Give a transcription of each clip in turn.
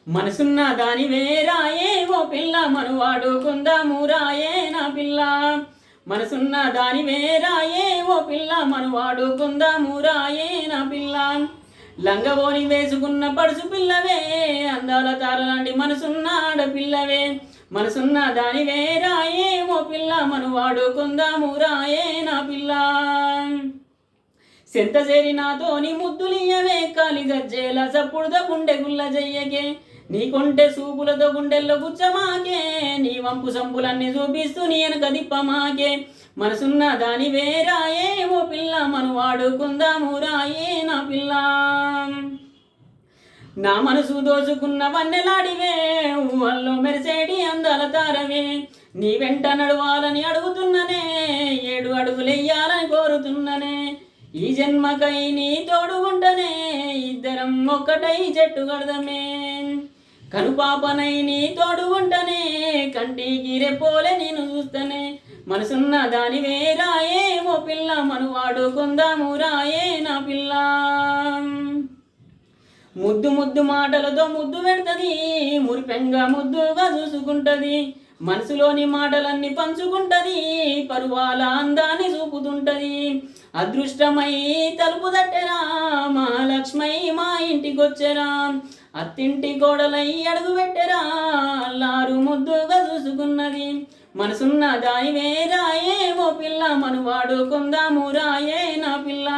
మనసున్న దాని వేరాయే ఓ పిల్ల మను వాడుకుందాము రాయే నా పిల్ల. మనసున్న దాని వేరాయే ఓ పిల్ల మను వాడుకుందాము రాయే నా పిల్ల. లంగబోని వేసుకున్న పడుసు పిల్లవే అందాల తారలాంటి మనసున్న ఆడపిల్లవే. మనసున్న దాని వేరాయే ఓ పిల్ల మను వాడుకుందాము రాయే నా పిల్ల. సెంత చేరి నాతోని ముద్దులియవే కాలి గజ్జేల సప్పుడుద గుండె గుల్ల జయ్యకే. నీ కొంటె సూపులతో గుండెల్లో గుచ్చమాకే, నీ వంపు సంపులన్నీ చూపిస్తూ నీ వెనక దిప్పమాకే. మనసున్న దాని వేరాయే ఓ పిల్ల మను వాడుకుందాము రాయే నా పిల్ల. నా మనసు దోచుకున్న వన్నెలాడివే ఊహల్లో మెరిసేటి అందాల తారవే. నీ వెంట నడవాలని అడుగుతున్ననే, 7 అడుగులెయ్యాలని కోరుతున్ననే. ఈ జన్మకై నీ తోడు ఉంటనే, ఇద్దరం ఒక్కటై చెట్టు కడదమే. కనుపాపనై నీ తోడు ఉంటనే, కంటికి రెప్పోలే నేను చూస్తనే. మనసున్న దాని వేరాయే ఓ పిల్ల మను వాడుకుందాము రాయే నా పిల్ల. ముద్దు ముద్దు మాటలతో ముద్దు పెడుతుంది, మురిపెంగా ముద్దుగా చూసుకుంటది. మనసులోని మాటలన్నీ పంచుకుంటది, పరువాల అందాన్ని చూపుతుంటది. అదృష్టమై తలుపు తట్టెరా మహాలక్ష్మై మా ఇంటికొచ్చెరా. అత్తింటి కోడలై అడుగు పెట్టెరా అల్లారు ముద్దుగా చూసుకున్నది. మనసున్న దాని వేరాయే ఓ పిల్ల మను వాడుకుందాము రాయే నా పిల్ల.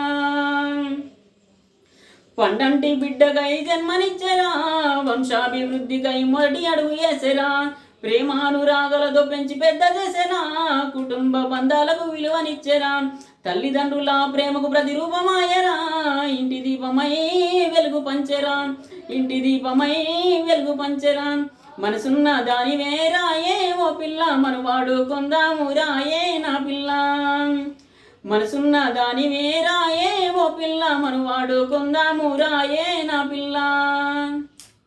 పండంటి బిడ్డకై జన్మనిచ్చెరా, వంశాభివృద్ధికై మొదటి అడుగు వేసెరా. ప్రేమానురాగాలతో పెంచి పెద్ద చేసెరా, కుటుంబ బంధాలకు విలువనిచ్చెరా. తల్లిదండ్రుల ప్రేమకు ప్రతిరూపమాయరా, ఇంటి దీపమై వెలుగు పంచెరా. ఇంటి దీపమై వెలుగు పంచెరా. మనసున్న దాని వేరాయే ఓ పిల్ల మను వాడుకుందాము రాయే నా పిల్ల. మనసున్న దాని వేరాయే ఓ పిల్ల మను వాడుకుందాము రాయే నా పిల్ల.